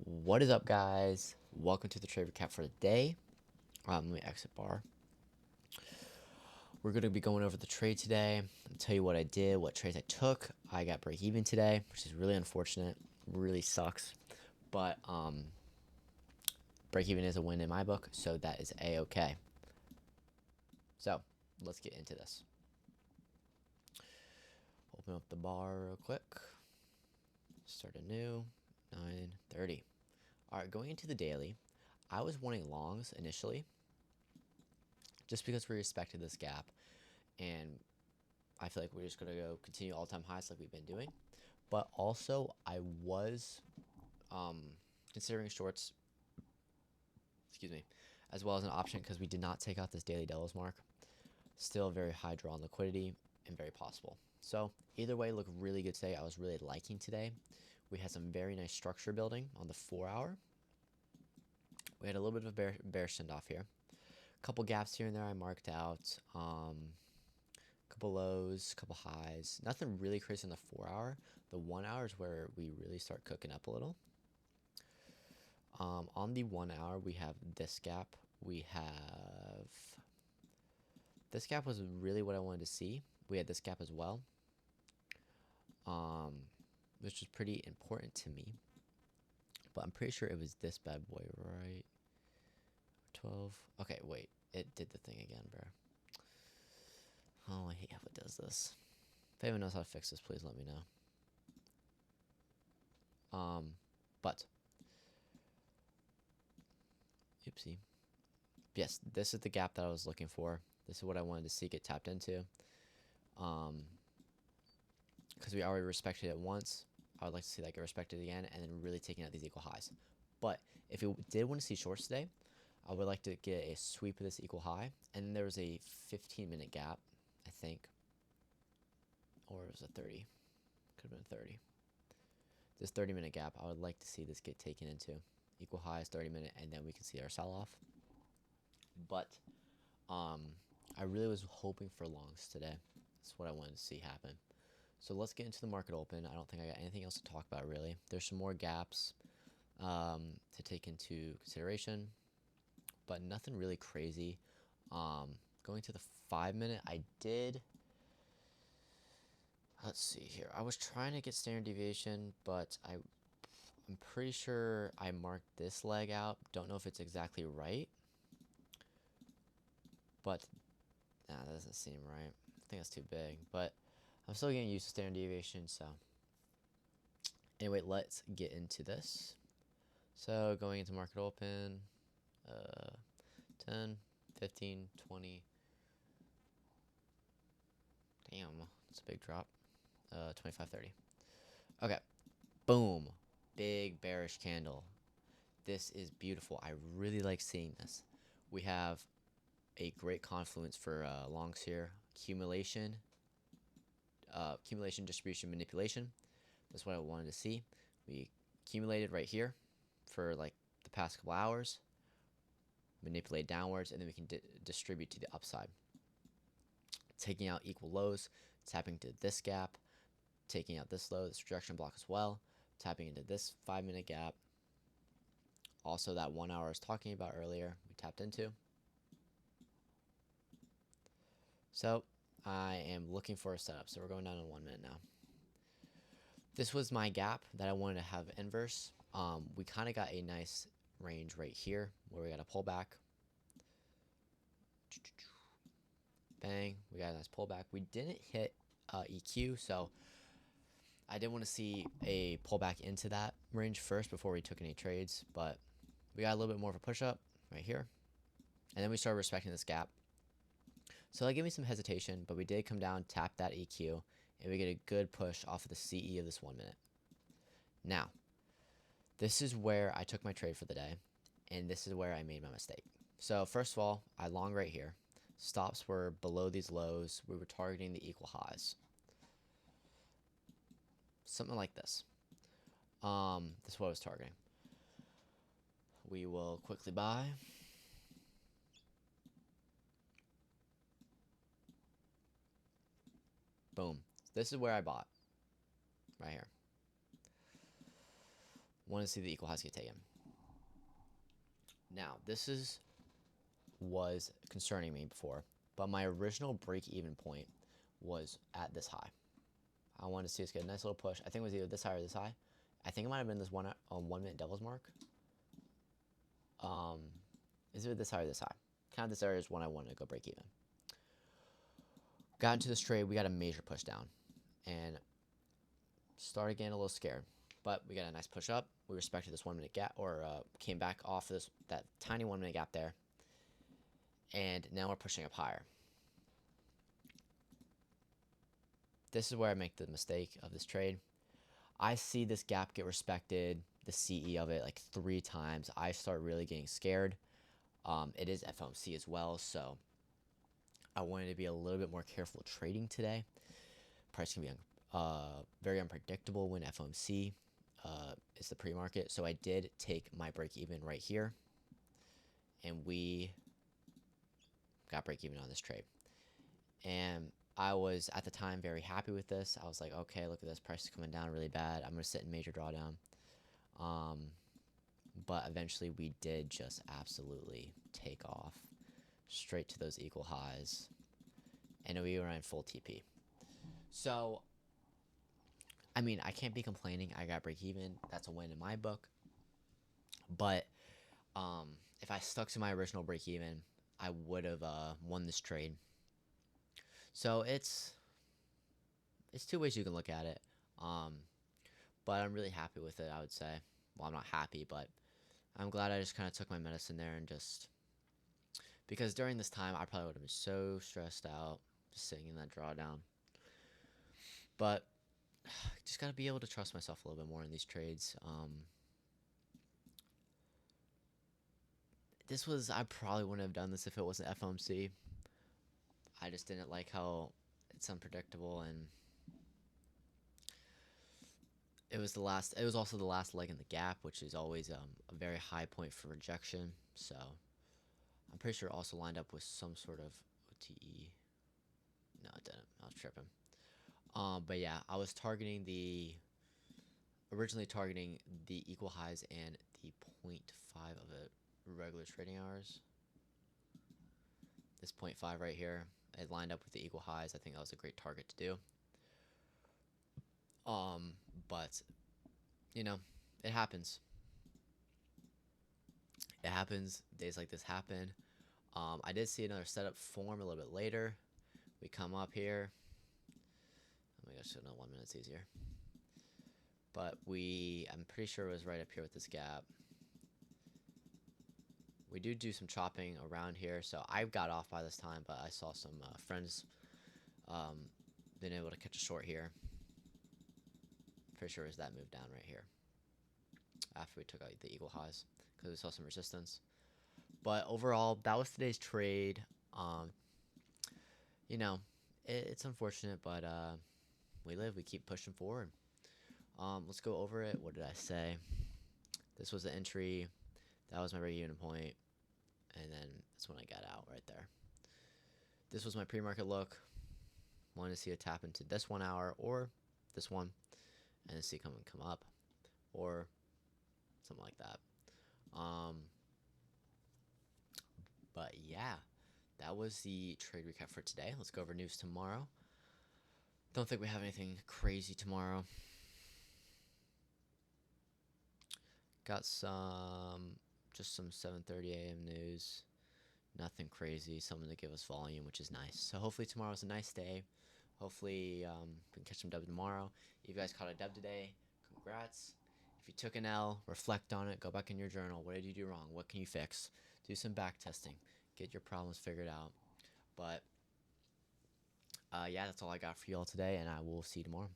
What is up, guys? Welcome to the trade recap for the day. Let me exit bar. We're going to be going over the trade today. I'll tell you what I did, what trades I took. I got break even today, which is really unfortunate. Really sucks. But break even is a win in my book, so that is a-okay. So let's get into this. Open up the bar real quick. Start anew. 9:30. All right, going into the daily, I was wanting longs initially, just because we respected this gap, and I feel like we're just gonna go continue all-time highs like we've been doing. But also, I was considering shorts, excuse me, as well as an option because we did not take out this daily Delos mark. Still very high draw on liquidity and very possible. So either way, look really good today. I was really liking today. We had some very nice structure building on the 4-hour. We had a little bit of a bear send off here. A couple gaps here and there I marked out. Couple lows, couple highs. Nothing really crazy on the 4-hour. The 1-hour is where we really start cooking up a little. On the 1-hour, we have this gap. We have this gap was really what I wanted to see. We had this gap as well, which was pretty important to me. But I'm pretty sure it was this bad boy, right? 12. Okay, wait. It did the thing again, bro. Oh, I hate how it does this. If anyone knows how to fix this, please let me know. But oopsie. Yes, this is the gap that I was looking for. This is what I wanted to see get tapped into. Because we already respected it once, I would like to see that get respected again, and then really taking out these equal highs. But if you did want to see shorts today, I would like to get a sweep of this equal high, and then there was a 15-minute gap, I think, or it was a 30. Could have been 30. This 30-minute gap, I would like to see this get taken into equal highs, 30-minute, and then we can see our sell-off. But I really was hoping for longs today. That's what I wanted to see happen. So let's get into the market open. I don't think I got anything else to talk about, really. There's some more gaps to take into consideration, but nothing really crazy. Going to the 5-minute, I did... Let's see here. I was trying to get standard deviation, but I'm pretty sure I marked this leg out. Don't know if it's exactly right, but that doesn't seem right. I think that's too big, but I'm still getting used to standard deviation, so anyway, let's get into this. So going into market open, 10, 15, 20. Damn, it's a big drop. 25, 30. Okay, boom, big bearish candle. This is beautiful. I really like seeing this. We have a great confluence for longs here. Accumulation, distribution, manipulation. That's what I wanted to see. We accumulated right here for like the past couple hours, manipulate downwards, and then we can distribute to the upside. Taking out equal lows, tapping to this gap, taking out this low, this rejection block as well, tapping into this 5-minute gap. Also that 1-hour I was talking about earlier, we tapped into. So I am looking for a setup. So we're going down in 1 minute now. This was my gap that I wanted to have inverse. We kind of got a nice range right here where we got a pullback. Bang, we got a nice pullback. We didn't hit EQ, so I did want to see a pullback into that range first before we took any trades, but we got a little bit more of a push up right here, and then we started respecting this gap. So that gave me some hesitation, but we did come down, tap that EQ, and we get a good push off of the CE of this 1 minute. Now, this is where I took my trade for the day, and this is where I made my mistake. So first of all, I long right here. Stops were below these lows. We were targeting the equal highs. Something like this. This is what I was targeting. We will quickly buy. Boom. This is where I bought. Right here. Want to see the equal highs get taken. Now, was concerning me before, but my original break-even point was at this high. I wanted to see us get a nice little push. I think it was either this high or this high. I think it might have been this 1 minute devil's mark. Is it this high or this high? Kind of this area is when I wanted to go break even. Got into this trade, we got a major push down, and started getting a little scared. But we got a nice push up. We respected this 1 minute gap, or came back off of that tiny 1 minute gap there, and now we're pushing up higher. This is where I make the mistake of this trade. I see this gap get respected, the CE of it, like 3 times. I start really getting scared. It is FOMC as well, so I wanted to be a little bit more careful trading today. Price can be very unpredictable when FOMC is the pre-market. So I did take my break even right here, and we got break even on this trade. And I was at the time very happy with this. I was like, okay, look at this, price is coming down really bad. I'm gonna sit in major drawdown. But eventually we did just absolutely take off straight to those equal highs, and we were in full TP. So, I mean, I can't be complaining. I got break even. That's a win in my book. But if I stuck to my original break even, I would have won this trade. So it's 2 ways you can look at it. But I'm really happy with it, I would say. Well, I'm not happy, but I'm glad I just kind of took my medicine there and just... Because during this time, I probably would have been so stressed out, just sitting in that drawdown. But just got to be able to trust myself a little bit more in these trades. I probably wouldn't have done this if it wasn't FOMC. I just didn't like how it's unpredictable, and it was also the last leg in the gap, which is always a very high point for rejection. So I'm pretty sure it also lined up with some sort of OTE. No, it didn't. I was tripping. But yeah, I was originally targeting the equal highs and the 0.5 of it regular trading hours. This 0.5 right here, it lined up with the equal highs. I think that was a great target to do. But you know, it happens. It happens. Days like this happen. I did see another setup form a little bit later. We come up here. Oh my gosh, no, 1 minute's easier. But I'm pretty sure it was right up here with this gap. We do some chopping around here, so I got off by this time, but I saw some friends been able to catch a short here. Pretty sure it was that move down right here after we took out the equal highs, because we saw some resistance. But overall, that was today's trade. You know, it's unfortunate, but we keep pushing forward. Let's go over it. What did I say? This was the entry. That was my break-even point. And then that's when I got out right there. This was my pre-market look. Wanted to see a tap into this 1 hour or this one, and then see come up, or something like that. But yeah, that was the trade recap for today. Let's go over news tomorrow. Don't think we have anything crazy tomorrow. Got just some 7:30 a.m. news. Nothing crazy. Something to give us volume, which is nice. So hopefully tomorrow's a nice day. Hopefully we can catch some dub tomorrow. If you guys caught a dub today, congrats. If you took an L, reflect on it. Go back in your journal. What did you do wrong? What can you fix? Do some back testing. Get your problems figured out. But yeah, that's all I got for you all today, and I will see you tomorrow.